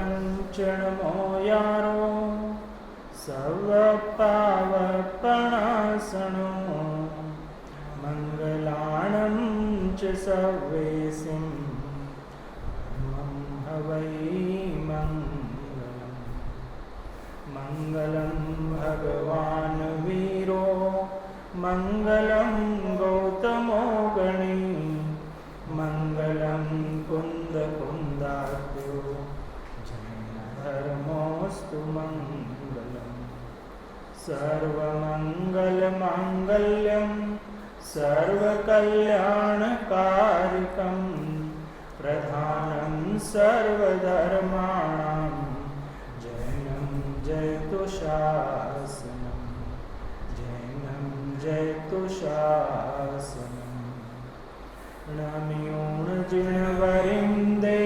कंचन मोयारो सव पावपणासनो मंगलाणं च सवेसिं हवै मंगलम्। मंगलं भगवान् वीरो मंगलं गौतमो गणी मंगलं कुन्दकुन्दाद्यो जैनधर्मोऽस्तु मंगलम्। सर्वमङ्गलमाङ्गल्यं सर्वकल्याणकारिकं प्रधानं सर्वधर्माणां जैनं जयतु शासनं जैनं जयतु शासनं। नम्योऽर्जुनवरिन्दे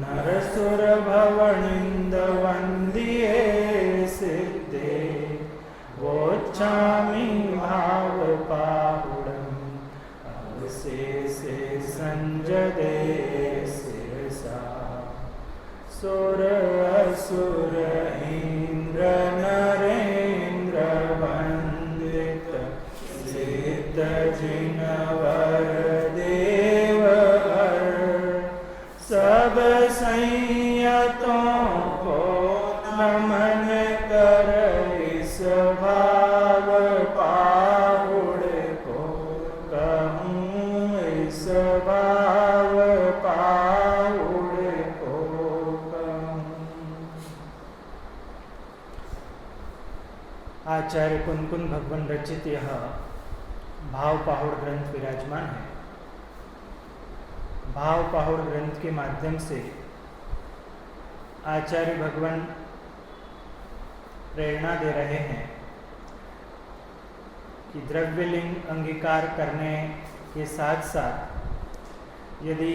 नरसुरभवनिन्दवन्द्ये सिद्धे वोच्छामि भावपाहुडम् अवशेषे संजदे शिरसा। सुर असुर इंद्र नरेन्द्र वन्दित सिद्ध जिनवर देवहर सब संयतों को नमन कर इस भाव पाहुड़ को कहूँ इस भाव पाहुड़ को कहूँ। आचार्य कुनकुन भगवान रचित यह भाव पाहुड़ ग्रंथ विराजमान है। भाव पाहुड़ ग्रंथ के माध्यम से आचार्य भगवान प्रेरणा दे रहे हैं कि द्रव्यलिंग अंगीकार करने के साथ साथ यदि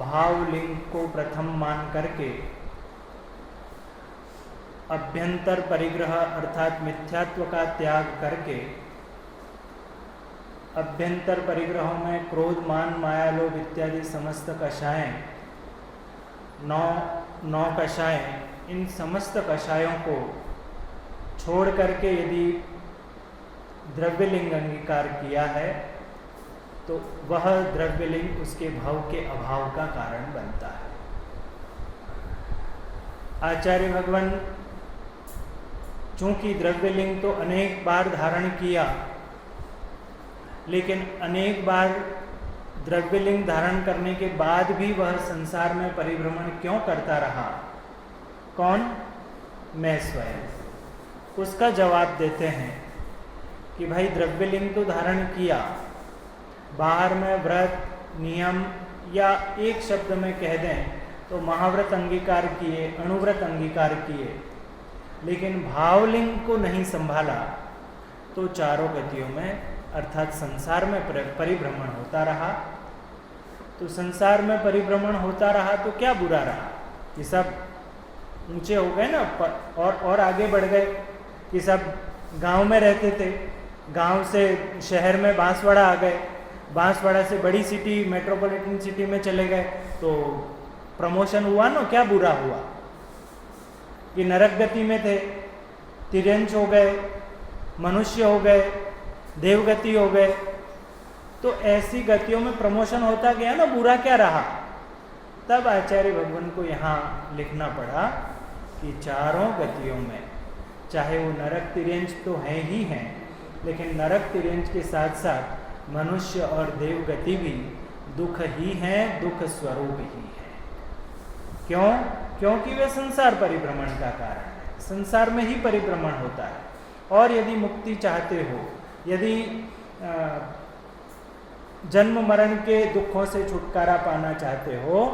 भावलिंग को प्रथम मान करके अभ्यंतर परिग्रह अर्थात मिथ्यात्व का त्याग करके अभ्यंतर परिग्रहों में क्रोध मान माया लोभ इत्यादि समस्त कषायें नौ कषायें, इन समस्त कषायों को छोड़ करके यदि द्रव्यलिंग अंगीकार किया है तो वह द्रव्यलिंग उसके भाव के अभाव का कारण बनता है। आचार्य भगवान चूंकि द्रव्यलिंग तो अनेक बार धारण किया, लेकिन अनेक बार द्रव्यलिंग धारण करने के बाद भी वह संसार में परिभ्रमण क्यों करता रहा? कौन? मैं स्वयं। उसका जवाब देते हैं कि भाई द्रव्यलिंग तो धारण किया, बाहर में व्रत नियम या एक शब्द में कह दें तो महाव्रत अंगीकार किए, अणुव्रत अंगीकार किए, लेकिन भावलिंग को नहीं संभाला तो चारों गतियों में अर्थात संसार में परिभ्रमण होता रहा। तो संसार में परिभ्रमण होता रहा तो क्या बुरा रहा कि सब ऊंचे हो गए ना और आगे बढ़ गए, कि सब गांव में रहते थे, गांव से शहर में बांसवाड़ा आ गए, बांसवाड़ा से बड़ी सिटी मेट्रोपॉलिटन सिटी में चले गए, तो प्रमोशन हुआ ना, क्या बुरा हुआ? कि नरक गति में थे, तिर्यंच हो गए, मनुष्य हो गए, देवगति हो गए, तो ऐसी गतियों में प्रमोशन होता गया ना, बुरा क्या रहा? तब आचार्य भगवान को यहाँ लिखना पड़ा कि चारों गतियों में, चाहे वो नरक तिर्यंच तो हैं ही हैं, लेकिन नरक तिर्यंच के साथ साथ मनुष्य और देव गति भी दुख ही हैं, दुख स्वरूप ही है। क्यों? क्योंकि वे संसार परिभ्रमण का कारण है, संसार में ही परिभ्रमण होता है। और यदि मुक्ति चाहते हो, यदि जन्म मरण के दुखों से छुटकारा पाना चाहते हो,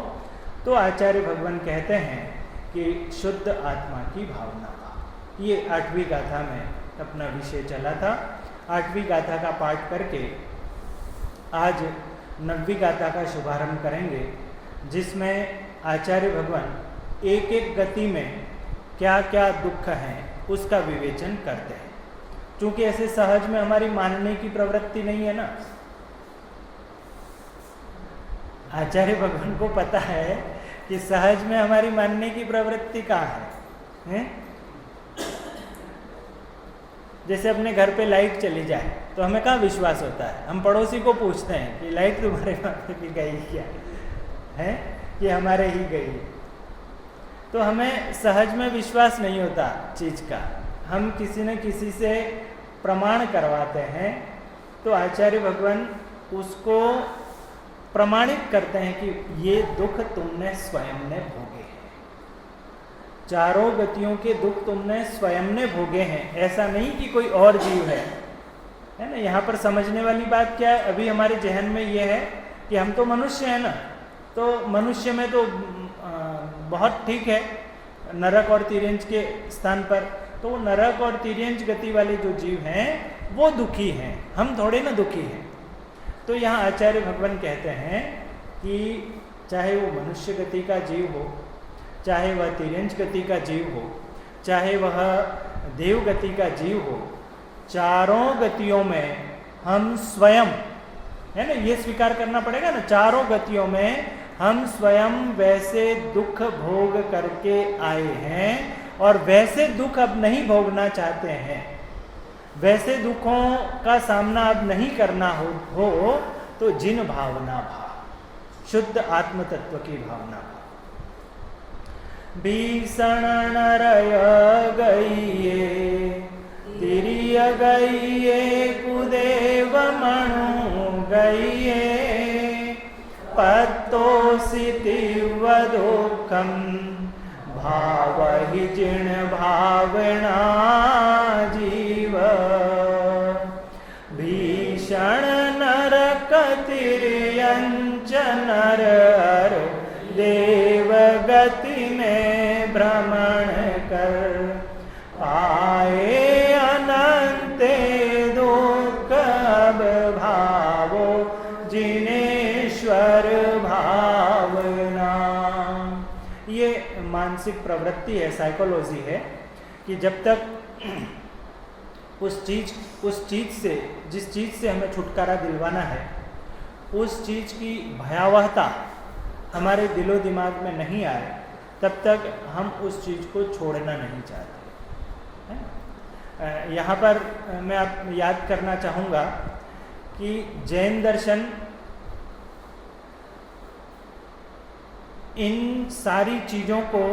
तो आचार्य भगवान कहते हैं कि शुद्ध आत्मा की भावना का। ये 8वीं गाथा में अपना विषय चला था। 8वीं गाथा का पाठ करके आज 9वीं गाथा का शुभारंभ करेंगे, जिसमें आचार्य भगवान एक एक गति में क्या क्या दुख हैं उसका विवेचन करते हैं। क्योंकि ऐसे सहज में हमारी मानने की प्रवृत्ति नहीं है ना। आचार्य भगवान को पता है कि सहज में हमारी मानने की प्रवृत्ति कहाँ है? जैसे अपने घर पे लाइट चली जाए तो हमें कहाँ विश्वास होता है? हम पड़ोसी को पूछते हैं कि लाइट तुम्हारे वहाँ पे भी गई क्या है, कि हमारे ही गई। तो हमें सहज में विश्वास नहीं होता चीज का, हम किसी न किसी से प्रमाण करवाते हैं। तो आचार्य भगवान उसको प्रमाणित करते हैं कि ये दुख तुमने स्वयं ने भोगे हैं, चारों गतियों के दुख तुमने स्वयं ने भोगे हैं, ऐसा नहीं कि कोई और जीव है ना। यहाँ पर समझने वाली बात क्या है? अभी हमारे जहन में ये है कि हम तो मनुष्य हैं ना, तो मनुष्य में तो बहुत ठीक है नरक और तिर्यंच के स्थान पर, तो वो नरक और तिर्यंच गति वाले जो जीव हैं वो दुखी हैं, हम थोड़े ना दुखी हैं। तो यहाँ आचार्य भगवान कहते हैं कि चाहे वो मनुष्य गति का जीव हो, चाहे वह तिर्यंच गति का जीव हो, चाहे वह देव गति का जीव हो, चारों गतियों में हम स्वयं, है ना, ये स्वीकार करना पड़ेगा ना, चारों गतियों में हम स्वयं वैसे दुख भोग करके आए हैं और वैसे दुख अब नहीं भोगना चाहते हैं, वैसे दुखों का सामना अब नहीं करना हो तो जिन भावना भाव, शुद्ध आत्म तत्व की भावना भाव। भीषण नरय गईये तिरिय गईये कुदेव मणु गईये पत्तोषि तीव्र दुःखं भावहि जिण भावना जीव भीषण नरक तिर्यंच नर देव गति में भ्रमण कर आए अनंते दुख अब भावो जिनेश्वर भावना। ये मानसिक प्रवृत्ति है, साइकोलॉजी है कि जब तक उस चीज से, जिस चीज से हमें छुटकारा दिलवाना है, उस चीज की भयावहता हमारे दिलो दिमाग में नहीं आए, तब तक हम उस चीज को छोड़ना नहीं चाहते। यहाँ पर मैं आप याद करना चाहूँगा कि जैन दर्शन इन सारी चीज़ों को,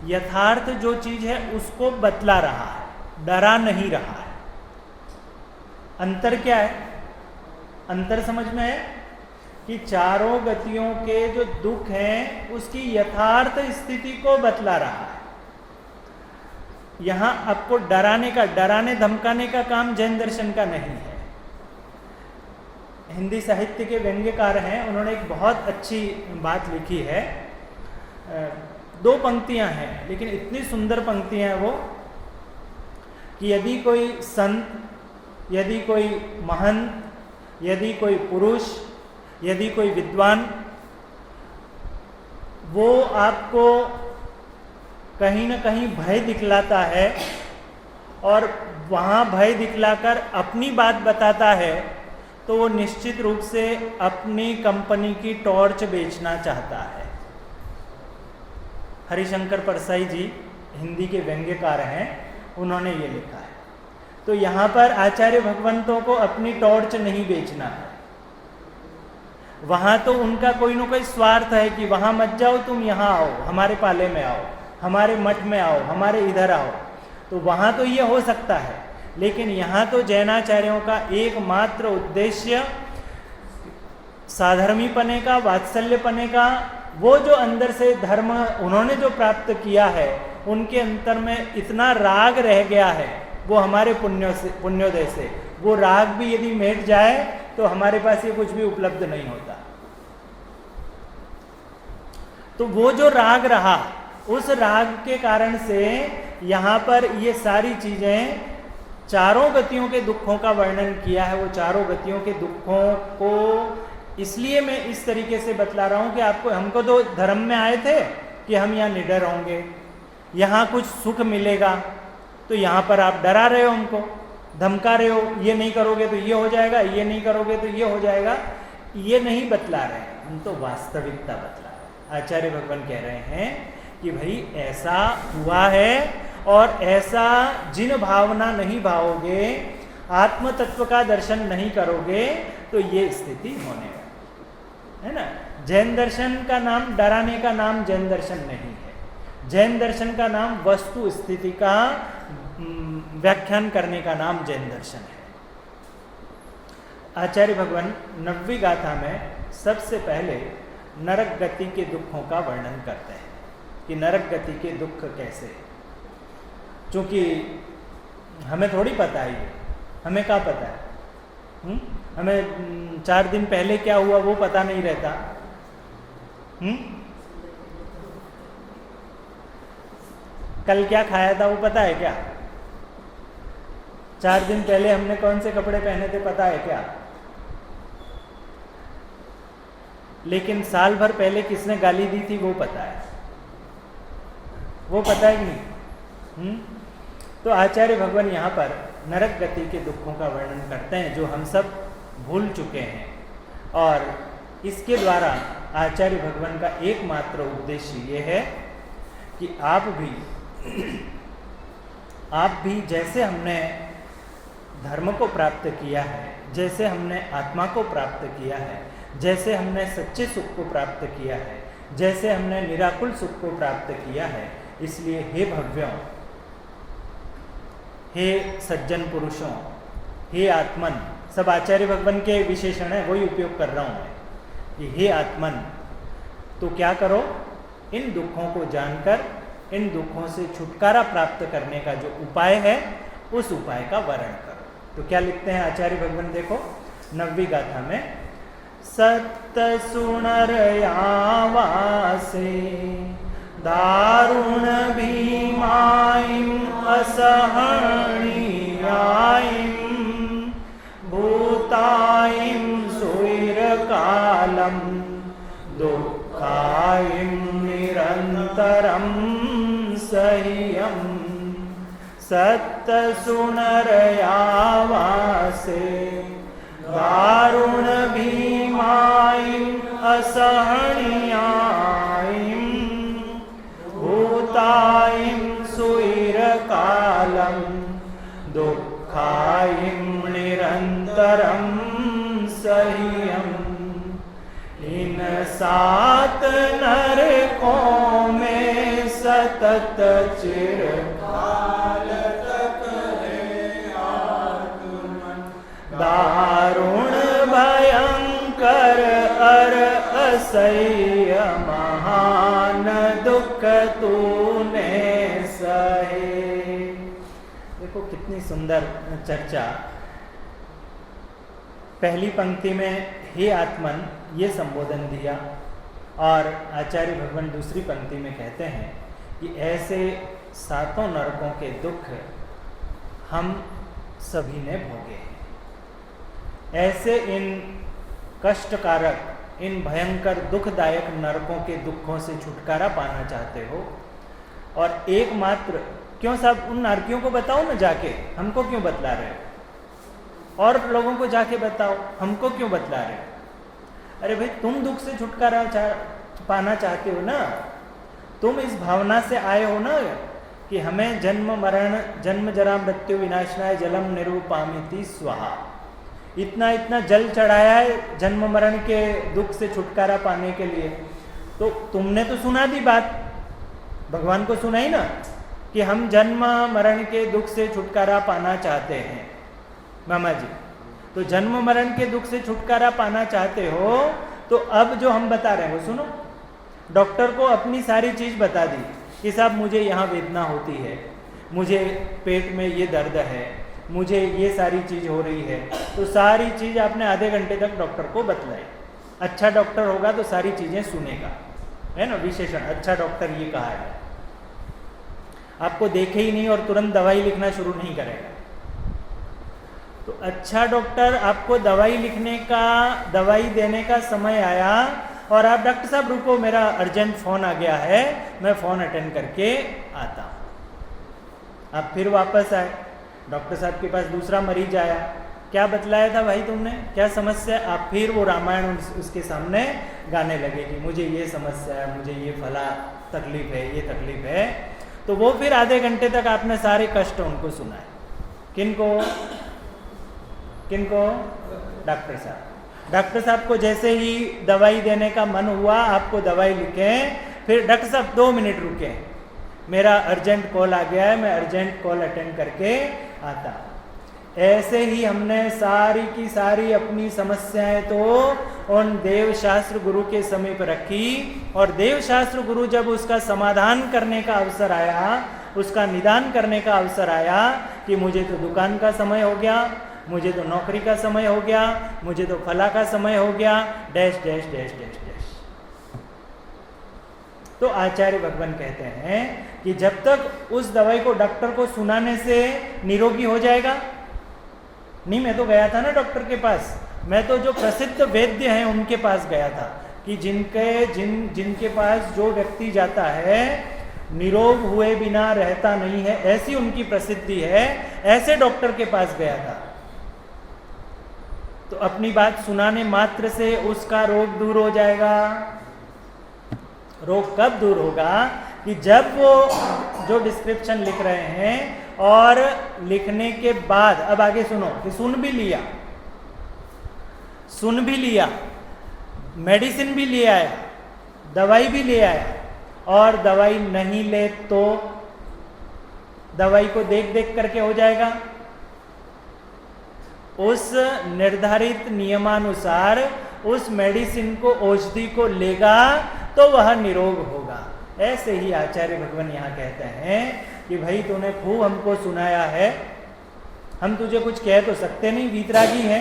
यथार्थ जो चीज़ है उसको बतला रहा है, डरा नहीं रहा है। अंतर क्या है? अंतर समझ में है कि चारों गतियों के जो दुख हैं उसकी यथार्थ स्थिति को बतला रहा है। यहाँ आपको डराने धमकाने का काम जैन दर्शन का नहीं है। हिंदी साहित्य के व्यंग्यकार हैं, उन्होंने एक बहुत अच्छी बात लिखी है। 2 पंक्तियां हैं लेकिन इतनी सुंदर पंक्तियां हैं वो, कि यदि कोई संत, यदि कोई महंत, यदि कोई पुरुष, यदि कोई विद्वान, वो आपको कहीं ना कहीं भय दिखलाता है और वहाँ भय दिखलाकर अपनी बात बताता है, तो वो निश्चित रूप से अपनी कंपनी की टॉर्च बेचना चाहता है। हरिशंकर परसाई जी हिंदी के व्यंग्यकार हैं, उन्होंने ये लिखा है। तो यहाँ पर आचार्य भगवंतों को अपनी टॉर्च नहीं बेचना है। वहाँ तो उनका कोई ना कोई स्वार्थ है कि वहाँ मत जाओ, तुम यहाँ आओ, हमारे पाले में आओ, हमारे मठ में आओ, हमारे इधर आओ। तो वहाँ तो ये हो सकता है, लेकिन यहाँ तो जैनाचार्यों का एकमात्र उद्देश्य साधर्मी पने का, वात्सल्य पने का, वो जो अंदर से धर्म उन्होंने जो प्राप्त किया है, उनके अंतर में इतना राग रह गया है, वो हमारे पुण्योदय से वो राग भी यदि मिट जाए तो हमारे पास ये कुछ भी उपलब्ध नहीं होता। तो वो जो राग रहा, उस राग के कारण से यहाँ पर ये सारी चीजें, चारों गतियों के दुखों का वर्णन किया है। वो चारों गतियों के दुखों को इसलिए मैं इस तरीके से बतला रहा हूँ कि आपको, हमको तो धर्म में आए थे कि हम यहाँ निडर होंगे, यहाँ कुछ सुख मिलेगा, तो यहाँ पर आप डरा रहे हो, हमको धमका रहे हो, ये नहीं करोगे तो ये हो जाएगा, ये नहीं करोगे तो ये हो जाएगा। ये नहीं बतला रहे हैं, हम तो वास्तविकता बतला रहे हैं। आचार्य भगवान कह रहे हैं कि भाई ऐसा हुआ है, और ऐसा जिन भावना नहीं भाओगे, आत्म तत्व का दर्शन नहीं करोगे, तो ये स्थिति होने वाली है ना। जैन दर्शन का नाम, डराने का नाम जैन दर्शन नहीं है। जैन दर्शन का नाम वस्तु स्थिति का व्याख्यान करने का नाम जैन दर्शन है। आचार्य भगवान 9वीं गाथा में सबसे पहले नरक गति के दुखों का वर्णन करते हैं कि नरक गति के दुख कैसे। क्योंकि हमें थोड़ी पता है ये, हमें क्या पता है? हमें 4 दिन पहले क्या हुआ वो पता नहीं रहता। कल क्या खाया था वो पता है क्या? 4 दिन पहले हमने कौन से कपड़े पहने थे पता है क्या? लेकिन साल भर पहले किसने गाली दी थी वो पता है, वो पता है कि नहीं? तो आचार्य भगवान यहाँ पर नरक गति के दुखों का वर्णन करते हैं जो हम सब भूल चुके हैं, और इसके द्वारा आचार्य भगवान का एकमात्र उद्देश्य ये है कि आप भी जैसे हमने धर्म को प्राप्त किया है, जैसे हमने आत्मा को प्राप्त किया है, जैसे हमने सच्चे सुख को प्राप्त किया है, जैसे हमने निराकुल सुख को प्राप्त किया है, इसलिए हे भव्यों, हे सज्जन पुरुषों, हे आत्मन, सब आचार्य भगवान के विशेषण है, वही उपयोग कर रहा हूँ मैं कि हे आत्मन, तो क्या करो, इन दुखों को जानकर इन दुखों से छुटकारा प्राप्त करने का जो उपाय है उस उपाय का वर्णन करो। तो क्या लिखते हैं आचार्य भगवान, देखो 9वीं गाथा में, सत्त सुनर यावासे दारुण भीमाईं असहणीयाईं भूताईं सुरकालं दुःखाईं निरन्तरं सह्यं सत्त सुनर यावासे दारुण भीमाईं असहणीयाईं भूताईं सुरकालं दुःखाईं निरन्तरं सह्यं इन 7 नरकों में सतत चिरकाल तक है आत्मन दारुण भयंकर अर असह्य महान दुख तूने सहे। देखो कितनी सुंदर चर्चा। पहली पंक्ति में हे आत्मन ये संबोधन दिया, और आचार्य भगवान दूसरी पंक्ति में कहते हैं कि ऐसे 7 नरकों के दुख हम सभी ने भोगे हैं। ऐसे इन कष्टकारक, इन भयंकर दुखदायक नरकों के दुखों से छुटकारा पाना चाहते हो, और एकमात्र, क्यों साहब उन नरकियों को बताओ ना जाके, हमको क्यों बतला रहे हो? और लोगों को जाके बताओ, हमको क्यों बतला रहे हो? अरे भाई तुम दुख से छुटकारा पाना चाहते हो ना, तुम इस भावना से आए हो ना कि हमें जन्म मरण, जन्म जरा मृत्यु विनाशनाय जलम निरूपामिति स्वाहा, इतना इतना जल चढ़ाया है जन्म मरण के दुख से छुटकारा पाने के लिए। तो तुमने तो सुना दी बात, भगवान को सुनाई ना कि हम जन्म मरण के दुख से छुटकारा पाना चाहते हैं। मामा जी, तो जन्म मरण के दुख से छुटकारा पाना चाहते हो, तो अब जो हम बता रहे हैं वो सुनो। डॉक्टर को अपनी सारी चीज़ बता दी कि साहब मुझे यहाँ वेदना होती है, मुझे पेट में ये दर्द है, मुझे ये सारी चीज़ हो रही है, तो सारी चीज़ आपने आधे घंटे तक डॉक्टर को बतलाई। अच्छा डॉक्टर होगा तो सारी चीज़ें सुनेगा, है ना, विशेषण अच्छा डॉक्टर ये कहा है। आपको देखे ही नहीं और तुरंत दवाई लिखना शुरू नहीं करेगा। तो अच्छा डॉक्टर आपको दवाई लिखने का, दवाई देने का समय आया और आप डॉक्टर साहब रुको मेरा अर्जेंट फ़ोन आ गया है, मैं फ़ोन अटेंड करके आता हूँ। आप फिर वापस आए, डॉक्टर साहब के पास दूसरा मरीज आया, क्या बतलाया था भाई तुमने, क्या समस्या? आप फिर वो रामायण उसके सामने गाने लगे कि मुझे ये समस्या है, मुझे ये फला तकलीफ है, ये तकलीफ है। तो वो फिर आधे घंटे तक आपने सारे कष्ट उनको सुनाए। किनको किनको? डॉक्टर साहब। डॉक्टर साहब को जैसे ही दवाई देने का मन हुआ, आपको दवाई लिखें, फिर डॉक्टर साहब 2 मिनट रुके, मेरा अर्जेंट कॉल आ गया है, मैं अर्जेंट कॉल अटेंड करके आता। ऐसे ही हमने सारी की सारी अपनी समस्याएं तो उन देव शास्त्र गुरु के समीप रखी, और देव शास्त्र गुरु जब उसका समाधान करने का अवसर आया, उसका निदान करने का अवसर आया कि मुझे तो दुकान का समय हो गया, मुझे तो नौकरी का समय हो गया, मुझे तो फला का समय हो गया, dash dash dash dash dash. तो आचार्य भगवान कहते हैं कि जब तक उस दवाई को डॉक्टर को सुनाने से निरोगी हो जाएगा नहीं। मैं तो गया था ना डॉक्टर के पास, मैं तो जो प्रसिद्ध वैद्य हैं उनके पास गया था कि जिनके पास जो व्यक्ति जाता है निरोग हुए बिना रहता नहीं है, ऐसी उनकी प्रसिद्धि है, ऐसे डॉक्टर के पास गया था। तो अपनी बात सुनाने मात्र से उसका रोग दूर हो जाएगा। रोग कब दूर होगा? कि जब वो जो डिस्क्रिप्शन लिख रहे हैं और लिखने के बाद, अब आगे सुनो, कि सुन भी लिया, मेडिसिन भी ले आया, दवाई भी ले आया, और दवाई नहीं ले तो दवाई को देख देख करके हो जाएगा। उस निर्धारित नियमानुसार उस मेडिसिन को, औषधि को लेगा तो वह निरोग होगा। ऐसे ही आचार्य भगवान यहाँ कहते हैं कि भाई तूने खूब हमको सुनाया है, हम तुझे कुछ कह तो सकते नहीं, वीतरागी है।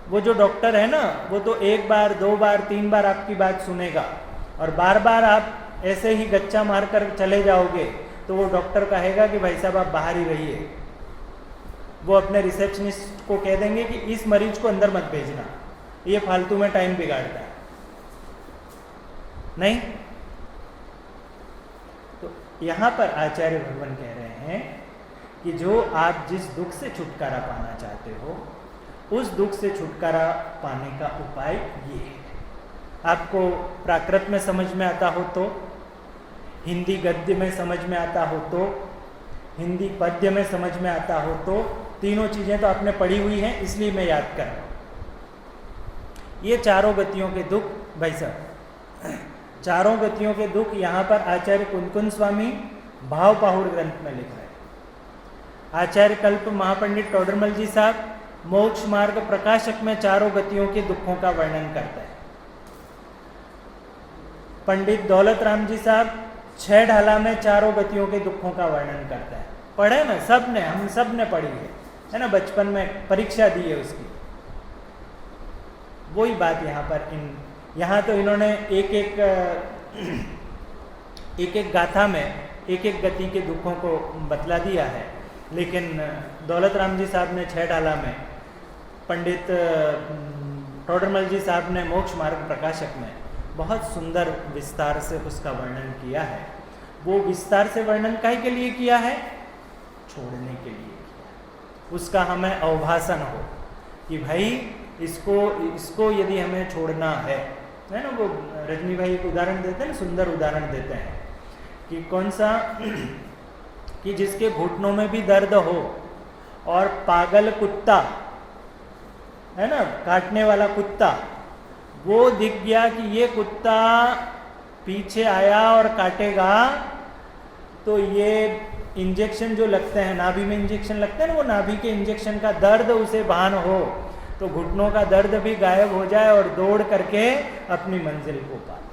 वो जो डॉक्टर है ना, वो तो 1 बार 2 बार 3 बार आपकी बात सुनेगा, और बार बार आप ऐसे ही गच्चा मारकर चले जाओगे तो वो डॉक्टर कहेगा कि भाई साहब आप बाहर ही रहिए। वो अपने रिसेप्शनिस्ट को कह देंगे कि इस मरीज को अंदर मत भेजना, ये फालतू में टाइम बिगाड़ता है। नहीं? तो यहां पर आचार्य भगवान कह रहे हैं कि जो आप जिस दुख से छुटकारा पाना चाहते हो, उस दुख से छुटकारा पाने का उपाय ये है। आपको प्राकृत में समझ में आता हो तो, हिंदी गद्य में समझ में आता हो तो, हिंदी पद्य में समझ में आता हो तो, तीनों चीजें तो आपने पढ़ी हुई हैं, इसलिए मैं याद कर रहा हूं। ये चारों गतियों के दुख, भाई साहब, चारों गतियों के दुख यहाँ पर आचार्य कुंदकुंद स्वामी भाव पाहुर ग्रंथ में लिख रहे हैं। आचार्य कल्प महापंडित टोडरमल जी साहब मोक्ष मार्ग प्रकाशक में चारों गतियों के दुखों का वर्णन करते हैं। पंडित दौलत राम जी साहब 6 ढाला में चारों गतियों के दुखों का वर्णन करते हैं। पढ़े ना सब ने, हम सब ने पढ़ी है ना, बचपन में परीक्षा दी है उसकी। वही बात यहाँ पर यहाँ तो इन्होंने एक एक गाथा में एक एक गति के दुखों को बतला दिया है, लेकिन दौलत राम जी साहब ने 6 ढाला में, पंडित टोडरमल जी साहब ने मोक्ष मार्ग प्रकाशक में बहुत सुंदर विस्तार से उसका वर्णन किया है। वो विस्तार से वर्णन काहे के लिए किया है? छोड़ने के लिए किया। उसका हमें अवभाषण हो कि भाई इसको यदि हमें छोड़ना है ना। वो रजनी भाई एक उदाहरण देते हैं ना, सुंदर उदाहरण देते हैं कि कौन सा, कि जिसके घुटनों में भी दर्द हो और पागल कुत्ता है ना, काटने वाला कुत्ता, वो दिख गया कि ये कुत्ता पीछे आया और काटेगा, तो ये इंजेक्शन जो लगते हैं, नाभि में इंजेक्शन लगते हैं ना, वो नाभि के इंजेक्शन का दर्द उसे भान हो तो घुटनों का दर्द भी गायब हो जाए और दौड़ करके अपनी मंजिल को पाए।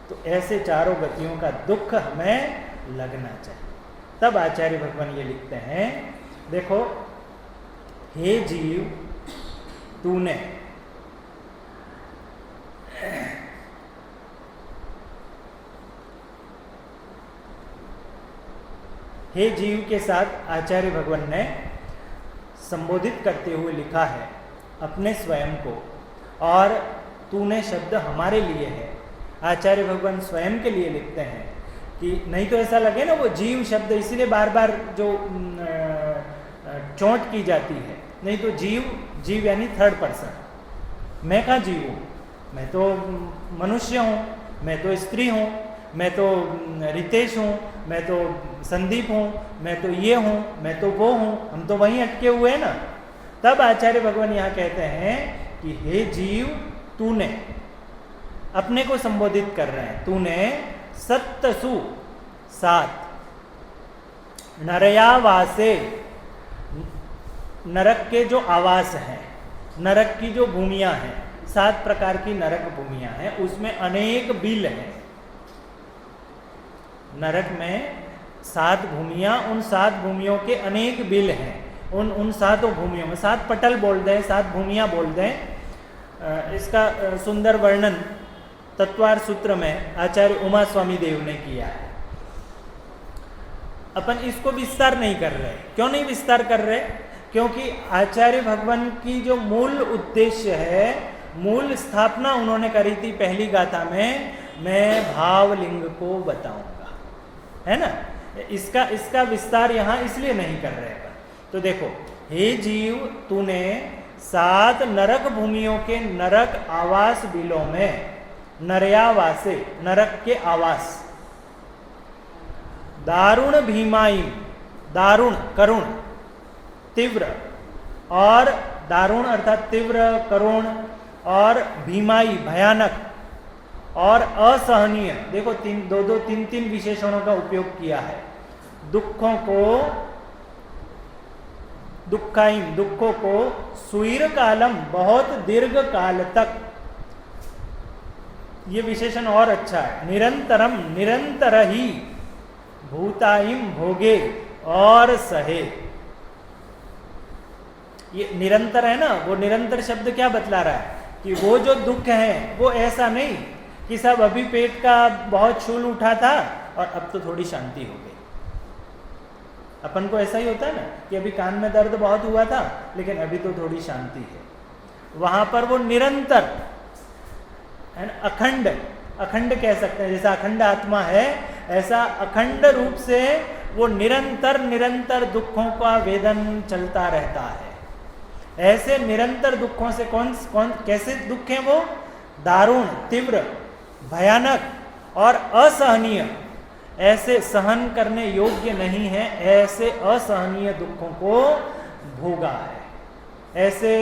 तो ऐसे चारों गतियों का दुख हमें लगना चाहिए। तब आचार्य भगवान ये लिखते हैं, देखो हे जीव, तूने हे जीव के साथ आचार्य भगवान ने संबोधित करते हुए लिखा है अपने स्वयं को, और तूने शब्द हमारे लिए है। आचार्य भगवान स्वयं के लिए लिखते हैं कि नहीं तो ऐसा लगे ना वो जीव शब्द, इसीलिए बार बार जो चोट की जाती है। नहीं तो जीव यानी थर्ड पर्सन, मैं कहाँ जीव हूँ, मैं तो मनुष्य हूँ, मैं तो स्त्री हूँ, मैं तो रितेश हूँ, मैं तो संदीप हूँ, मैं तो ये हूँ, मैं तो वो हूँ, हम तो वहीं अटके हुए हैं ना। तब आचार्य भगवान यहाँ कहते हैं कि हे जीव, तूने, अपने को संबोधित कर रहे हैं, तूने सत्तसु 7 नरयावासे, नरक के जो आवास हैं, नरक की जो भूमियां हैं, 7 प्रकार की नरक भूमियां हैं, उसमें अनेक बिल हैं। नरक में 7 भूमियां, उन 7 भूमियों के अनेक बिल हैं। उन 7 भूमियों में 7 पटल बोल दें, 7 भूमियां बोल दें। इसका सुंदर वर्णन तत्वार सूत्र में आचार्य उमा स्वामी देव ने किया है। अपन इसको विस्तार नहीं कर रहे। क्यों नहीं विस्तार कर रहे? क्योंकि आचार्य भगवान की जो मूल उद्देश्य है, मूल स्थापना उन्होंने करी थी पहली गाथा में, मैं भावलिंग को बताऊंगा, है ना। इसका विस्तार यहाँ इसलिए नहीं कर रहे। तो देखो, हे जीव, तूने 7 नरक भूमियों के नरक आवास बिलों में, नरयावासे, नरक के आवास, दारुण भीमाई, दारुण करुण, तीव्र, और दारुण अर्थात तीव्र, करुण, और भीमाई भयानक, और असहनीय। देखो, 3 विशेषणों का उपयोग किया है। दुखों को, दुखाइम, दुखों को, सुईर कालम, बहुत दीर्घ काल तक, ये विशेषण और अच्छा है। निरंतरम, निरंतर ही, भूताइम, भोगे और सहे। ये निरंतर है ना, वो निरंतर शब्द क्या बतला रहा है कि वो जो दुख है वो ऐसा नहीं कि सब अभी पेट का बहुत शूल उठा था और अब तो थोड़ी शांति हो गई। अपन को ऐसा ही होता है ना कि अभी कान में दर्द बहुत हुआ था लेकिन अभी तो थोड़ी शांति है। वहां पर वो निरंतर है ना, अखंड, अखंड कह सकते हैं। जैसा अखंड आत्मा है, ऐसा अखंड रूप से वो निरंतर निरंतर दुखों का वेदन चलता रहता है। ऐसे निरंतर दुखों से कौन कैसे दुख हैं वो? दारुण, तीव्र, भयानक और असहनीय। ऐसे सहन करने योग्य नहीं है, ऐसे असहनीय दुखों को भोगा है। ऐसे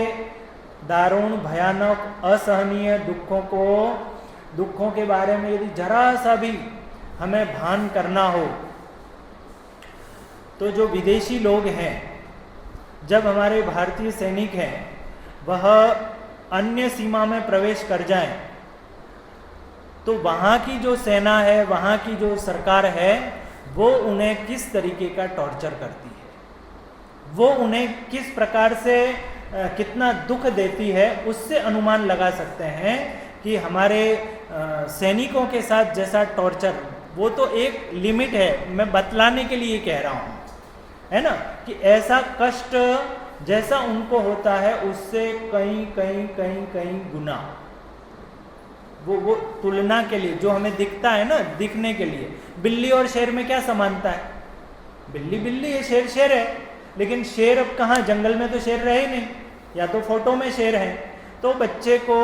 दारुण, भयानक, असहनीय दुखों के बारे में यदि जरा सा भी हमें भान करना हो तो जो विदेशी लोग हैं, जब हमारे भारतीय सैनिक हैं वह अन्य सीमा में प्रवेश कर जाएं, तो वहाँ की जो सेना है, वहाँ की जो सरकार है, वो उन्हें किस तरीके का टॉर्चर करती है, वो उन्हें किस प्रकार से कितना दुख देती है, उससे अनुमान लगा सकते हैं कि हमारे सैनिकों के साथ जैसा टॉर्चर, वो तो एक लिमिट है, मैं बतलाने के लिए कह रहा हूँ, है ना, कि ऐसा कष्ट जैसा उनको होता है उससे कहीं गुना, वो तुलना के लिए जो हमें दिखता है ना, दिखने के लिए। बिल्ली और शेर में क्या समानता है? बिल्ली बिल्ली है, शेर शेर है, लेकिन शेर अब कहाँ, जंगल में तो शेर रहे नहीं, या तो फोटो में शेर है। तो बच्चे को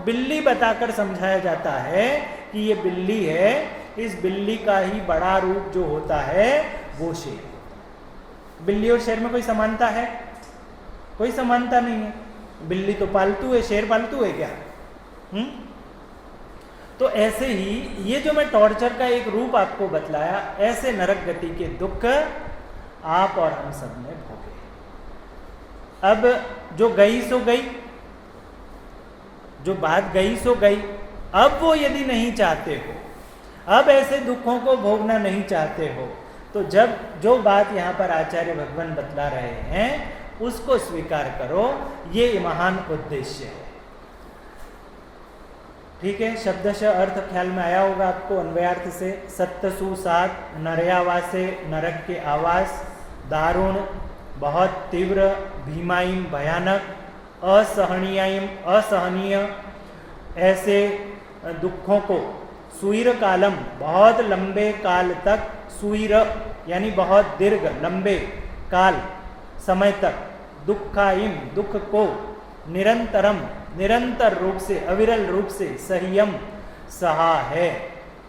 बिल्ली बताकर समझाया जाता है कि ये बिल्ली है, इस बिल्ली का ही बड़ा रूप जो होता है वो शेर। बिल्ली और शेर में कोई समानता है? कोई समानता नहीं है। बिल्ली तो पालतू है, शेर पालतू है क्या? तो ऐसे ही ये जो मैं टॉर्चर का एक रूप आपको बतलाया, ऐसे नरक गति के दुख आप और हम सब ने भोगे। अब जो गई सो गई, जो बात गई सो गई। अब वो यदि नहीं चाहते हो, अब ऐसे दुखों को भोगना नहीं चाहते हो, तो जब जो बात यहाँ पर आचार्य भगवान बतला रहे हैं उसको स्वीकार करो, ये महान उद्देश्य है। ठीक है, शब्दशः अर्थ ख्याल में आया होगा आपको अन्वयार्थ से। सत्तसु 7 नरयावासे, नरक के आवास, दारुण बहुत तीव्र, भीमाइम भयानक, असहनीयम असहनीय, ऐसे दुखों को, सुईर कालम बहुत लंबे काल तक, सुईर यानी बहुत दीर्घ लंबे काल, समय तक, दुखाइम दुख को, निरंतरम निरंतर रूप से, अविरल रूप से, सह्यम सहा है,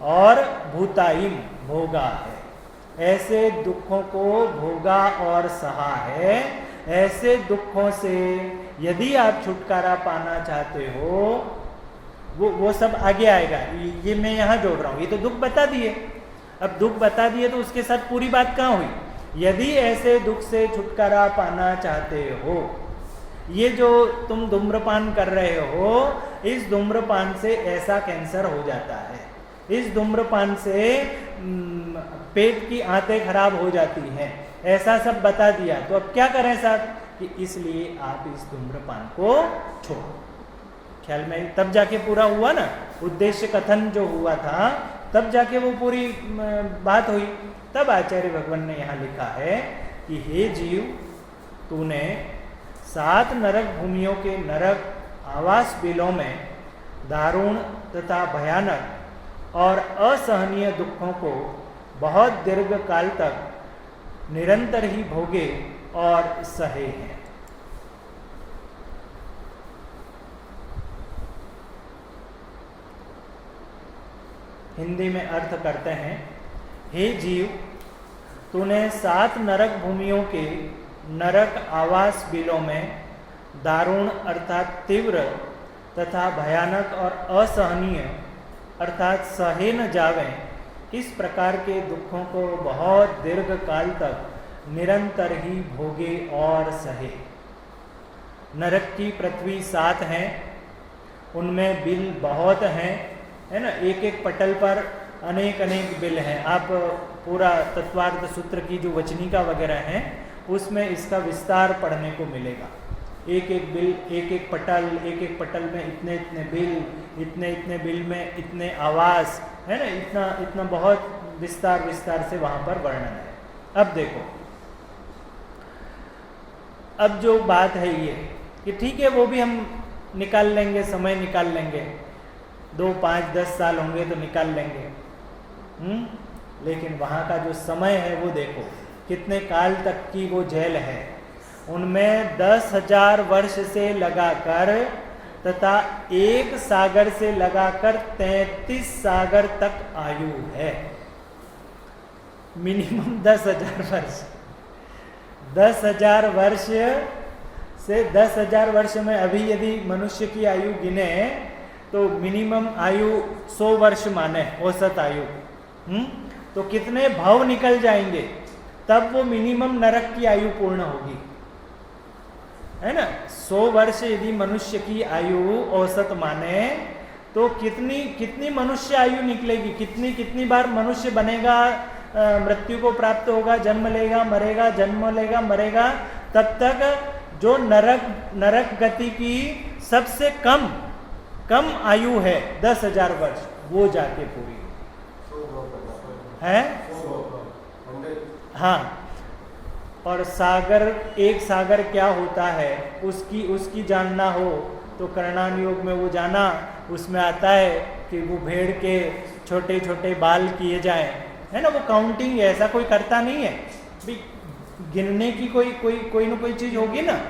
और भूताइम भोगा है। ऐसे दुखों को भोगा और सहा है। ऐसे दुखों से यदि आप छुटकारा पाना चाहते हो, वो सब आगे आएगा। ये मैं यहाँ जोड़ रहा हूँ, ये तो दुख बता दिए। अब दुख बता दिए तो उसके साथ पूरी बात कहाँ हुई। यदि ऐसे दुख से छुटकारा पाना चाहते हो, ये जो तुम धूम्रपान कर रहे हो, इस धूम्रपान से ऐसा कैंसर हो जाता है, इस धूम्रपान से पेट की आंतें खराब हो जाती हैं, ऐसा सब बता दिया। तो अब क्या करें साहब कि इसलिए आप इस धूम्रपान को छोड़ो। ख्याल में तब जाके पूरा हुआ ना, उद्देश्य कथन जो हुआ था तब जाके वो पूरी बात हुई। तब आचार्य भगवान ने यहाँ लिखा है कि हे जीव, तूने 7 नरक भूमियों के नरक आवास बिलों में दारुण तथा भयानक और असहनीय दुखों को बहुत दीर्घ काल तक निरंतर ही भोगे और सहे हैं। हिंदी में अर्थ करते हैं, हे जीव, तूने 7 नरक भूमियों के नरक आवास बिलों में दारुण अर्थात तीव्र तथा भयानक और असहनीय अर्थात सहे न जावें इस प्रकार के दुखों को बहुत दीर्घ काल तक निरंतर ही भोगे और सहे। नरक की पृथ्वी 7 हैं, उनमें बिल बहुत हैं, है ना। एक एक पटल पर अनेक अनेक बिल हैं। आप पूरा तत्वार्थ सूत्र की जो वचनिका वगैरह हैं उसमें इसका विस्तार पढ़ने को मिलेगा। एक एक बिल, एक एक पटल में इतने इतने बिल, इतने इतने बिल में इतने आवास, है ना। इतना इतना बहुत विस्तार से वहाँ पर वर्णन है। अब देखो, अब जो बात है ये कि ठीक है, वो भी हम निकाल लेंगे, समय निकाल लेंगे, 2, 5, 10 साल होंगे तो निकाल लेंगे। लेकिन वहाँ का जो समय है वो देखो, कितने काल तक की वो जेल है। उनमें 10,000 वर्ष से लगाकर तथा 1 सागर से लगाकर 33 सागर तक आयु है। मिनिमम 10,000 वर्ष। 10,000 वर्ष से 10,000 वर्ष में अभी यदि मनुष्य की आयु गिने तो मिनिमम आयु 100 वर्ष माने, औसत आयु। तो कितने भव निकल जाएंगे, तब वो मिनिमम नरक की आयु पूर्ण होगी, है ना। 100 वर्ष यदि मनुष्य की आयु औसत माने तो कितनी मनुष्य आयु निकलेगी, कितनी बार मनुष्य बनेगा, मृत्यु को प्राप्त होगा, जन्म लेगा मरेगा, जन्म लेगा मरेगा। तब तक जो नरक गति की सबसे कम आयु है 10,000 वर्ष, वो जाके पूरी है। हाँ, और सागर, एक सागर क्या होता है उसकी जानना हो तो कर्णान योग में वो जाना, उसमें आता है कि वो भेड़ के छोटे छोटे बाल किए जाएं, है ना। वो काउंटिंग है, ऐसा कोई करता नहीं है भी, गिनने की कोई ना कोई चीज होगी ना।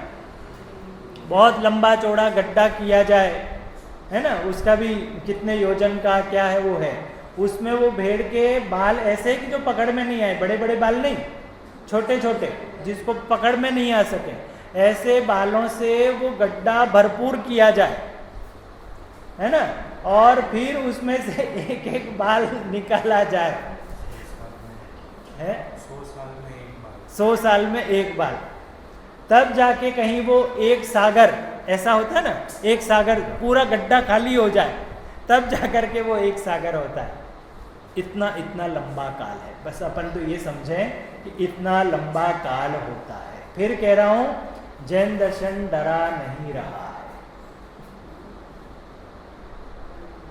बहुत लंबा चौड़ा गड्ढा किया जाए, है ना, उसका भी कितने योजन का क्या है वो है। उसमें वो भेड़ के बाल ऐसे कि जो पकड़ में नहीं आए, बड़े बड़े बाल नहीं, छोटे छोटे जिसको पकड़ में नहीं आ सके, ऐसे बालों से वो गड्ढा भरपूर किया जाए, है ना। और फिर उसमें से एक एक बाल निकाला जाए, है 100 साल में एक बाल। तब जाके कहीं वो एक सागर, ऐसा होता है ना, एक सागर पूरा गड्ढा खाली हो जाए, तब जाकर के वो एक सागर होता है। इतना लंबा काल है। बस अपन तो ये समझें कि इतना लंबा काल होता है। फिर कह रहा हूं, जैन दर्शन डरा नहीं रहा है।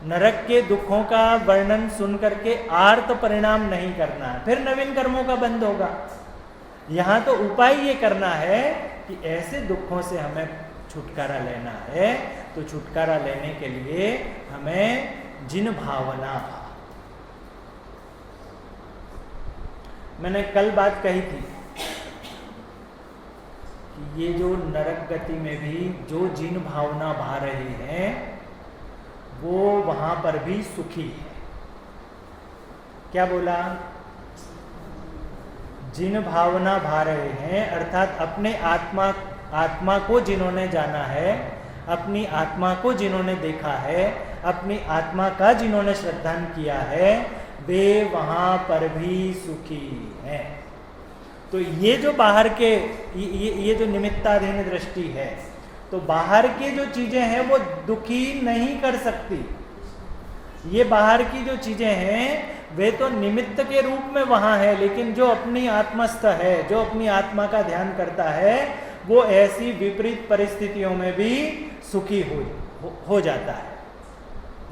नरक के दुखों का वर्णन सुन करके आर्त परिणाम नहीं करना है, फिर नवीन कर्मों का बंद होगा। यहां तो उपाय ये करना है कि ऐसे दुखों से हमें छुटकारा लेना है, तो छुटकारा लेने के लिए हमें जिन भावना, मैंने कल बात कही थी ये जो नरक गति में भी जो जिन भावना भा रही है वो वहां पर भी सुखी है। क्या बोला? जिन भावना भा रहे हैं अर्थात अपने आत्मा को जिन्होंने जाना है, अपनी आत्मा को जिन्होंने देखा है, अपनी आत्मा का जिन्होंने श्रद्धान किया है, वे वहां पर भी सुखी हैं। तो ये जो बाहर के ये जो निमित्ताधीन दृष्टि है, तो बाहर की जो चीजें हैं वो दुखी नहीं कर सकती। ये बाहर की जो चीजें हैं वे तो निमित्त के रूप में वहां है, लेकिन जो अपनी आत्मस्थ है, जो अपनी आत्मा का ध्यान करता है, वो ऐसी विपरीत परिस्थितियों में भी सुखी हो जाता है।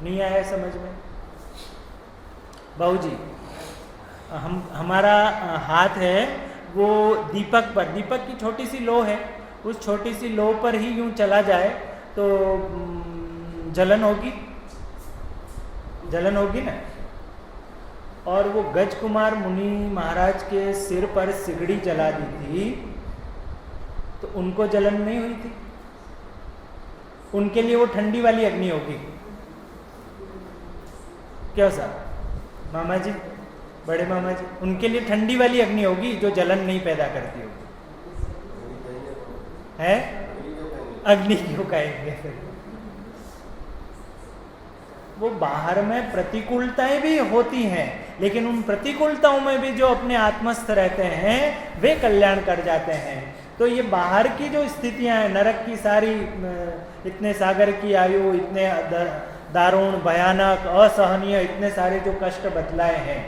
नहीं आया समझ में? बाबूजी, हमारा हाथ है वो दीपक पर, दीपक की छोटी सी लो है, उस छोटी सी लो पर ही यूं चला जाए तो जलन होगी, जलन होगी ना। और वो गज कुमार मुनि महाराज के सिर पर सिगड़ी जला दी थी तो उनको जलन नहीं हुई थी? उनके लिए वो ठंडी वाली अग्नि होगी। क्या साहब मामा जी, बड़े मामा जी, उनके लिए ठंडी वाली अग्नि होगी जो जलन नहीं पैदा करती होगी। है अग्नि क्यों कहेंगे फिर? वो बाहर में प्रतिकूलताएं भी होती हैं, लेकिन उन प्रतिकूलताओं में भी जो अपने आत्मस्थ रहते हैं वे कल्याण कर जाते हैं। तो ये बाहर की जो स्थितियां हैं, नरक की सारी, इतने सागर की आयु, इतने दारुण, भयानक, असहनीय, इतने सारे जो कष्ट बतलाए हैं,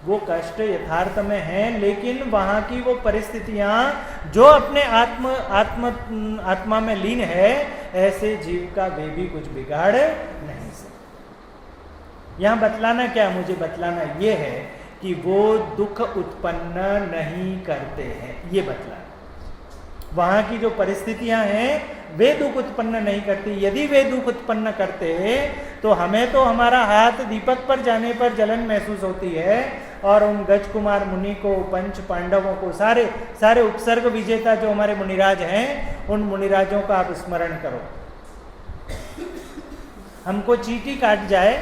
वो कष्ट यथार्थ में हैं, लेकिन वहाँ की वो परिस्थितियाँ जो अपने आत्मा में लीन है, ऐसे जीव का वे भी कुछ बिगाड़ नहीं सकते। यहाँ बतलाना क्या, मुझे बतलाना ये है कि वो दुख उत्पन्न नहीं करते हैं, ये बतलाना। वहाँ की जो परिस्थितियाँ हैं वे दुख उत्पन्न नहीं करती। यदि वे दुख उत्पन्न करते तो हमें तो हमारा हाथ दीपक पर जाने पर जलन महसूस होती है, और उन गज कुमार मुनि को, पंच पांडवों को, सारे उपसर्ग विजेता जो हमारे मुनिराज हैं, उन मुनिराजों का आप स्मरण करो। हमको चींटी काट जाए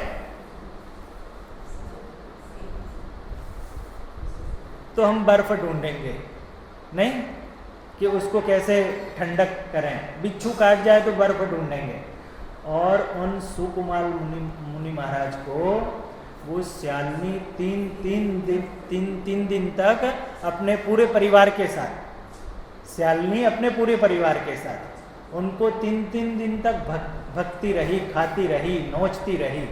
तो हम बर्फ ढूंढेंगे, नहीं कि उसको कैसे ठंडक करें। बिच्छू काट जाए तो बर्फ ढूंढेंगे। और उन सुकुमार मुनि महाराज को वो श्यालिनी तीन दिन तक अपने पूरे परिवार के साथ, श्यालिनी अपने पूरे परिवार के साथ उनको 3 दिन तक भक्ति रही, खाती रही, नोचती रही,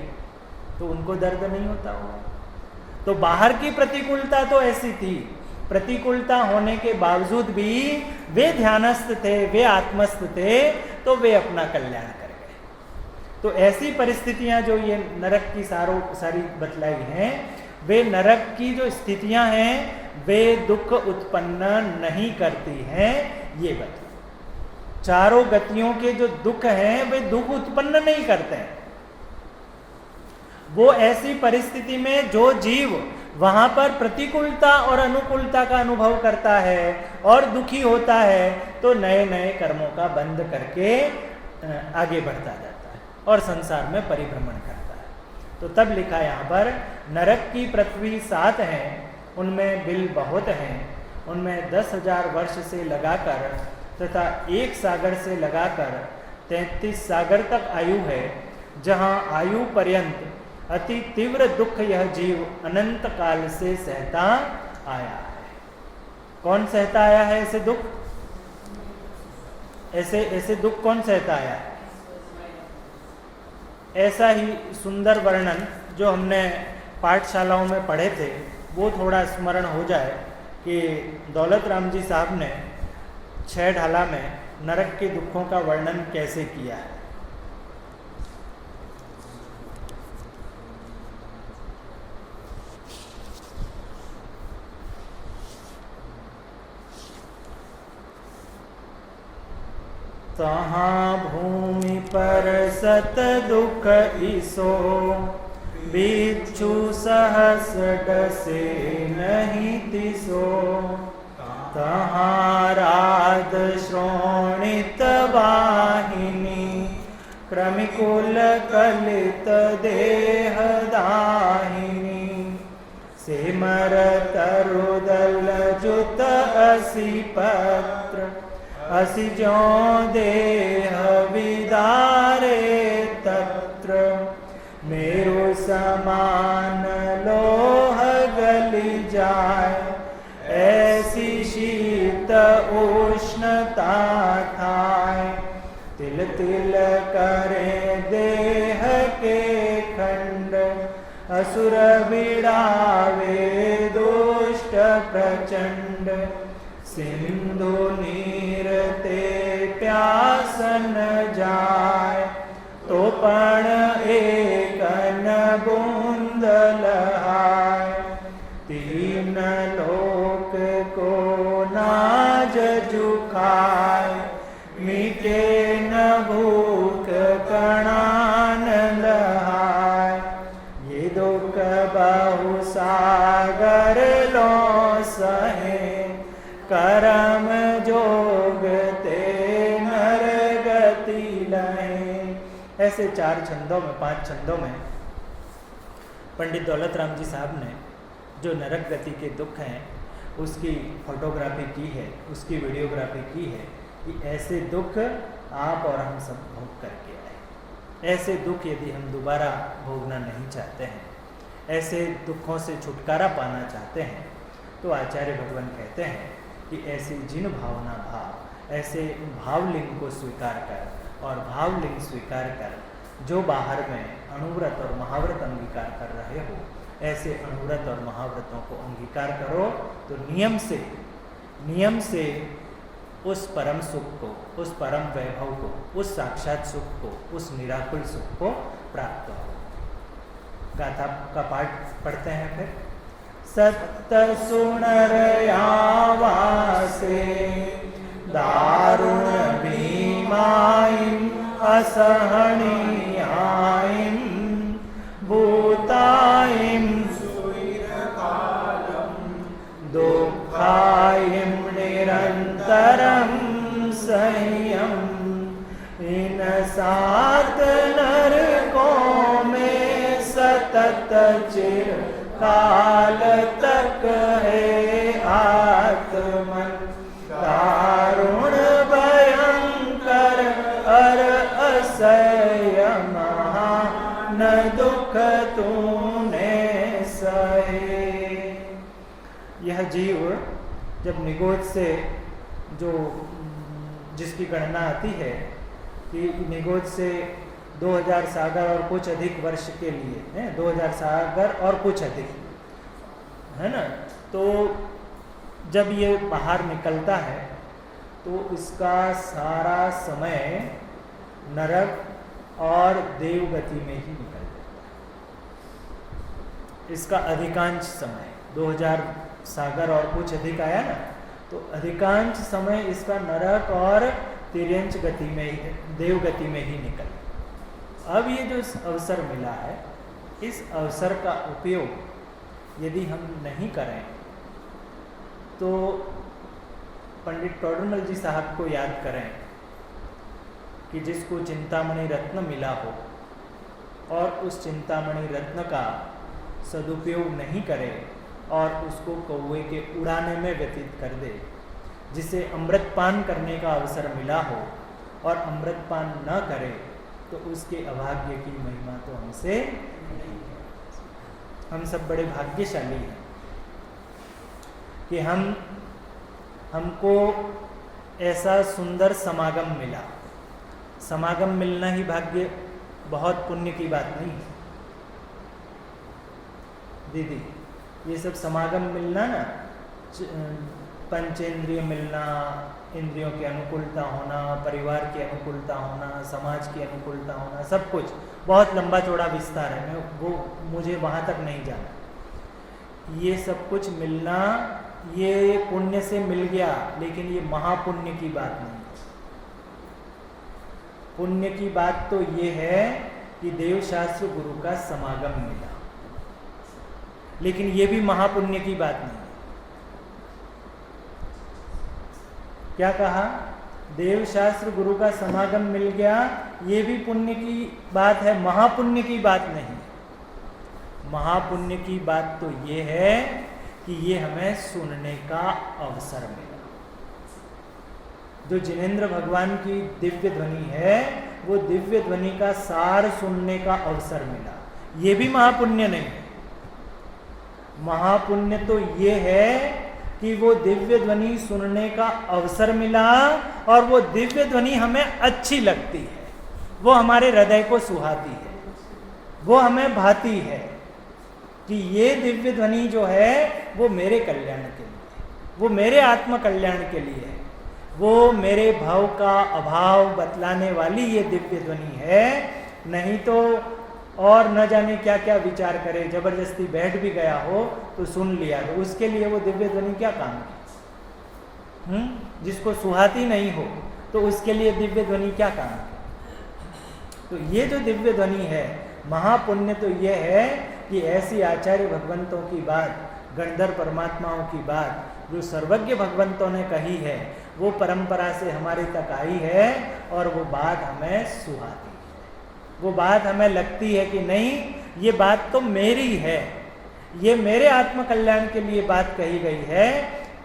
तो उनको दर्द नहीं होता होगा। तो बाहर की प्रतिकूलता तो ऐसी थी, प्रतिकूलता होने के बावजूद भी वे ध्यानस्थ थे, वे आत्मस्थ थे, तो वे अपना कल्याण कर गए। तो ऐसी परिस्थितियां जो ये नरक की सारी बतलाई हैं, वे नरक की जो स्थितियां हैं वे दुख उत्पन्न नहीं करती हैं, ये बतला। चारों गतियों के जो दुख हैं वे दुख उत्पन्न नहीं करते हैं। वो ऐसी परिस्थिति में जो जीव वहां पर प्रतिकूलता और अनुकूलता का अनुभव करता है और दुखी होता है, तो नए नए कर्मों का बंध करके आगे बढ़ता जाता है और संसार में परिभ्रमण करता है। तो तब लिखा यहाँ पर, नरक की पृथ्वी 7 हैं, उनमें बिल बहुत हैं, उनमें 10,000 वर्ष से लगाकर तथा 1 सागर से लगाकर 33 सागर तक आयु है, जहाँ आयु पर्यंत अति तीव्र दुख यह जीव अनंत काल से सहता आया है। कौन सहता आया है ऐसे दुख? ऐसे दुख कौन सहता आया है? ऐसा ही सुंदर वर्णन जो हमने पाठशालाओं में पढ़े थे, वो थोड़ा स्मरण हो जाए कि दौलत राम जी साहब ने 6 ढाला में नरक के दुखों का वर्णन कैसे किया है। तहाँ भूमि पर सत दुख ईसो, बिच्छू सहस डसे नहीं तिसो। तहाँ राध श्रोणित वाहिनी क्रमिकुल कलित देह दाहिनी सिमर तरुदल जुत असि पत्र असि ज्यों देह विदारे तत्र मेरु समान लोह गली जाय ऐसी शीत उष्णता थाय तिल तिल करे देह के खंड असुर बिड़ावे दुष्ट प्रचंड सिंधु नीर ते प्यासन जाय तो पण एकन बूंद लहाय तीन लोक को नाज जुखाय मीटे न भूख कणान लहाय ये दुख बहु सागर लो सहे करम जोग ते नर गति लहे। ऐसे 4 छंदों में 5 छंदों में पंडित दौलत राम जी साहब ने जो नरक गति के दुख हैं उसकी फोटोग्राफी की है, उसकी वीडियोग्राफी की है कि ऐसे दुख आप और हम सब भोग करके आए। ऐसे दुख यदि हम दोबारा भोगना नहीं चाहते हैं, ऐसे दुखों से छुटकारा पाना चाहते हैं, तो आचार्य भगवान कहते हैं कि ऐसी जिन भावना भाव, ऐसे भावलिंग को स्वीकार कर और भावलिंग स्वीकार कर जो बाहर में अणुव्रत और महाव्रत अंगीकार कर रहे हो, ऐसे अणुव्रत और महाव्रतों को अंगीकार करो तो नियम से उस परम सुख को, उस परम वैभव को, उस साक्षात सुख को, उस निराकुल सुख को प्राप्त हो। गाथा का पाठ पढ़ते हैं फिर। सत्त सुनर आवासे दारुण भीमाईं असहनीयाईं भूताईं दुःखाईं निरंतरं संयम इन सात नरकों में सतत चिर काल तक है आत्मन दारुण भयंकर अर असह्य महान दुख तूने सहे। यह जीव जब निगोद से जो जिसकी गणना आती है कि निगोद से 2000 सागर और कुछ अधिक वर्ष के लिए है, 2000 सागर और कुछ अधिक है ना, तो जब ये बाहर निकलता है तो इसका सारा समय नरक और देवगति में ही निकल जाता है। इसका अधिकांश समय 2000 सागर और कुछ अधिक आया ना, तो अधिकांश समय इसका नरक और तिर्यंच गति में, देवगति में ही निकल। अब ये जो अवसर मिला है, इस अवसर का उपयोग यदि हम नहीं करें तो पंडित टोडरमल जी साहब को याद करें कि जिसको चिंतामणि रत्न मिला हो और उस चिंतामणि रत्न का सदुपयोग नहीं करे और उसको कौवे के उड़ाने में व्यतीत कर दे, जिसे अमृतपान करने का अवसर मिला हो और अमृतपान न करे, तो उसके अभाग्य की महिमा तो हमसे नहीं। हम सब बड़े भाग्यशाली हैं कि हमको ऐसा सुंदर समागम मिला। समागम मिलना ही भाग्य, बहुत पुण्य की बात नहीं है दीदी। ये सब समागम मिलना ना, पंचेंद्रिय मिलना, इंद्रियों की अनुकूलता होना, परिवार की अनुकूलता होना, समाज की अनुकूलता होना, सब कुछ बहुत लंबा चौड़ा विस्तार है, मुझे वहाँ तक नहीं जाना। ये सब कुछ मिलना, ये पुण्य से मिल गया, लेकिन ये महापुण्य की बात नहीं है। पुण्य की बात तो ये है कि देवशास्त्र गुरु का समागम मिला, लेकिन ये भी महापुण्य की बात नहीं है। क्या कहा? देव शास्त्र गुरु का समागम मिल गया, ये भी पुण्य की बात है, महापुण्य की बात नहीं। महापुण्य की बात तो ये है कि ये हमें सुनने का अवसर मिला। जो जिनेंद्र भगवान की दिव्य ध्वनि है, वो दिव्य ध्वनि का सार सुनने का अवसर मिला, ये भी महापुण्य नहीं है। महापुण्य तो ये है कि वो दिव्य ध्वनि सुनने का अवसर मिला और वो दिव्य ध्वनि हमें अच्छी लगती है, वो हमारे हृदय को सुहाती है, वो हमें भाती है कि ये दिव्य ध्वनि जो है वो मेरे कल्याण के लिए, वो मेरे आत्म कल्याण के लिए है, वो मेरे भाव का अभाव बतलाने वाली ये दिव्य ध्वनि है। नहीं तो और न जाने क्या क्या विचार करे, जबरदस्ती बैठ भी गया हो तो सुन लिया, तो उसके लिए वो दिव्य ध्वनि क्या काम की? जिसको सुहाती नहीं हो तो उसके लिए दिव्य ध्वनि क्या काम की? तो ये जो दिव्य ध्वनि है, महापुण्य तो ये है कि ऐसी आचार्य भगवंतों की बात, गणधर परमात्माओं की बात जो सर्वज्ञ भगवंतों ने कही है, वो परंपरा से हमारे तक आई है और वो बात हमें सुहाती, वो बात हमें लगती है कि नहीं, ये बात तो मेरी है, ये मेरे आत्म कल्याण के लिए बात कही गई है।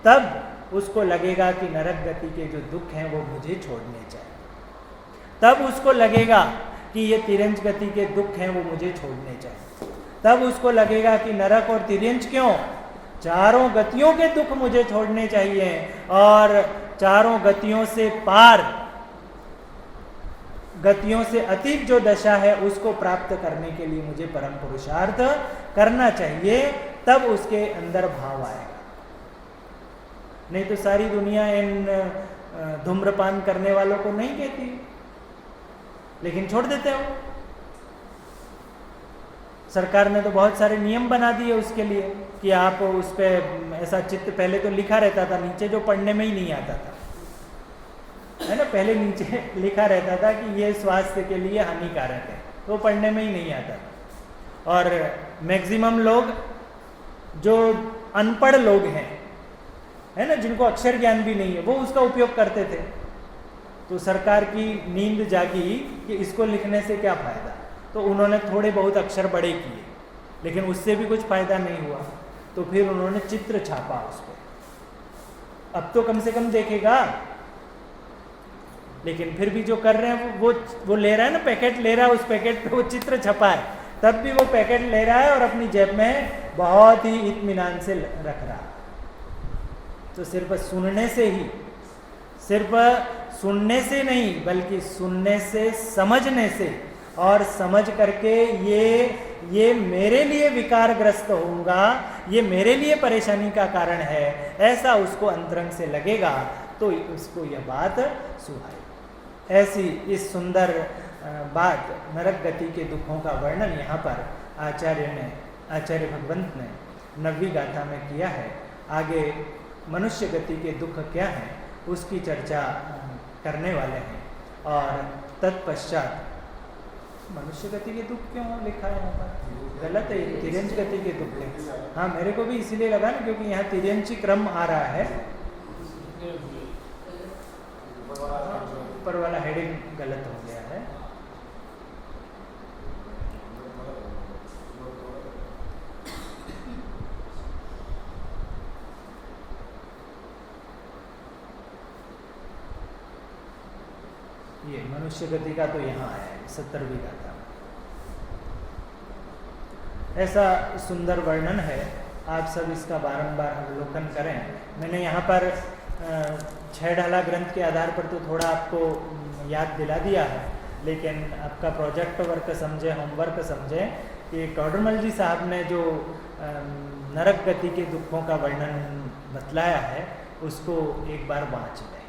तब उसको लगेगा कि नरक गति के जो दुख हैं वो मुझे छोड़ने चाहिए, तब उसको लगेगा कि ये तिरंज गति के दुख हैं वो मुझे छोड़ने चाहिए, तब उसको लगेगा कि नरक और तिरंज क्यों, चारों गतियों के दुख मुझे छोड़ने चाहिए और चारों गतियों से पार, गतियों से अतीत जो दशा है उसको प्राप्त करने के लिए मुझे परम पुरुषार्थ करना चाहिए, तब उसके अंदर भाव आएगा। नहीं तो सारी दुनिया इन धूम्रपान करने वालों को नहीं कहती, लेकिन छोड़ देते हो। सरकार ने तो बहुत सारे नियम बना दिए उसके लिए कि आप उस पर ऐसा चित्र, पहले तो लिखा रहता था नीचे जो पढ़ने में ही नहीं आता था, है ना, पहले नीचे लिखा रहता था कि ये स्वास्थ्य के लिए हानिकारक है, तो पढ़ने में ही नहीं आता था। और मैक्सिमम लोग जो अनपढ़ लोग हैं, है ना, जिनको अक्षर ज्ञान भी नहीं है, वो उसका उपयोग करते थे। तो सरकार की नींद जागी कि इसको लिखने से क्या फायदा, तो उन्होंने थोड़े बहुत अक्षर बड़े किए, लेकिन उससे भी कुछ फायदा नहीं हुआ, तो फिर उन्होंने चित्र छापा उस पर। अब तो कम से कम देखेगा, लेकिन फिर भी जो कर रहे हैं वो ले रहा है ना, पैकेट ले रहा है, उस पैकेट पे वो चित्र छपा है, तब भी वो पैकेट ले रहा है और अपनी जेब में बहुत ही इत्मीनान से रख रहा है। तो सिर्फ सुनने से ही, सिर्फ सुनने से नहीं बल्कि सुनने से, समझने से, और समझ करके ये मेरे लिए विकारग्रस्त होऊंगा, ये मेरे लिए परेशानी का कारण है, ऐसा उसको अंतरंग से लगेगा तो उसको यह बात सुहाए। ऐसी इस सुंदर बात नरक गति के दुखों का वर्णन यहाँ पर आचार्य भगवंत ने 9वीं गाथा में किया है। आगे मनुष्य गति के दुख क्या हैं उसकी चर्चा करने वाले हैं, और तत्पश्चात मनुष्य गति के दुख क्यों लिखा है यहाँ पर, गलत है, तिरंज गति के दुख है। हाँ, मेरे को भी इसीलिए लगा ना, क्योंकि यहाँ तिरंजी क्रम आ रहा है, ऊपर वाला हेडिंग गलत हो गया है। ये मनुष्य गति का तो यहाँ है 70वीं गाथा में। ऐसा सुंदर वर्णन है, आप सब इसका बारंबार अवलोकन करें। मैंने यहाँ पर 6 ढाला ग्रंथ के आधार पर तो थोड़ा आपको याद दिला दिया है, लेकिन आपका प्रोजेक्ट वर्क समझे, होमवर्क समझे कि टोडरमल जी साहब ने जो नरक गति के दुखों का वर्णन बतलाया है उसको एक बार वाँच लें,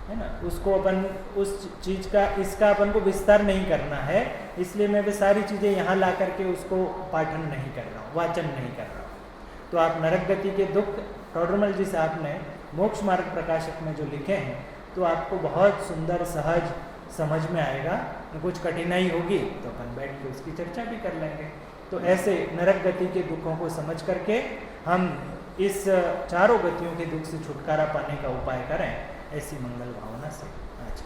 है ना। उसको अपन उस चीज़ का, इसका अपन को विस्तार नहीं करना है, इसलिए मैं वे सारी चीज़ें यहाँ ला करके उसको पाठन नहीं कर रहा हूँ, वाचन नहीं कर रहा हूँ। तो आप नरक गति के दुख टोडरमल जी साहब ने मोक्ष मार्ग प्रकाशक में जो लिखे हैं, तो आपको बहुत सुंदर सहज समझ में आएगा। कुछ कठिनाई होगी तो अपन बैठ के उसकी चर्चा भी कर लेंगे। तो ऐसे नरक गति के दुखों को समझ करके हम इस चारों गतियों के दुख से छुटकारा पाने का उपाय करें, ऐसी मंगल भावना से आज